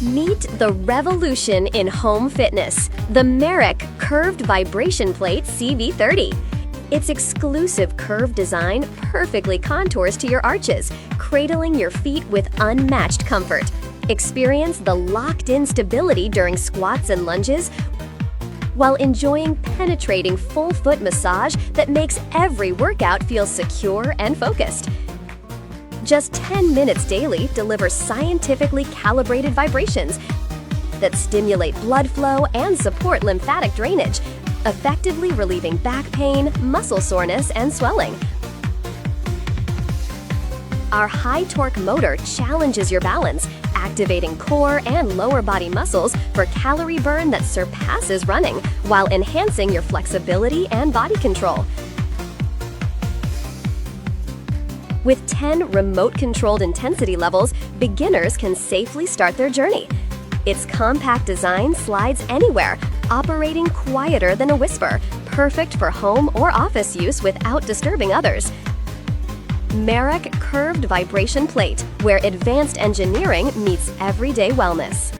Meet the revolution in home fitness, the MERACH Curved Vibration Plate CV30. Its exclusive curved design perfectly contours to your arches, cradling your feet with unmatched comfort. Experience the locked-in stability during squats and lunges while enjoying penetrating full-foot massage that makes every workout feel secure and focused. Just 10 minutes daily delivers scientifically calibrated vibrations that stimulate blood flow and support lymphatic drainage, effectively relieving back pain, muscle soreness, and swelling. Our high-torque motor challenges your balance, activating core and lower body muscles for calorie burn that surpasses running, while enhancing your flexibility and body control. With 10 remote-controlled intensity levels, beginners can safely start their journey. Its compact design slides anywhere, operating quieter than a whisper, perfect for home or office use without disturbing others. MERACH Curved Vibration Plate, where advanced engineering meets everyday wellness.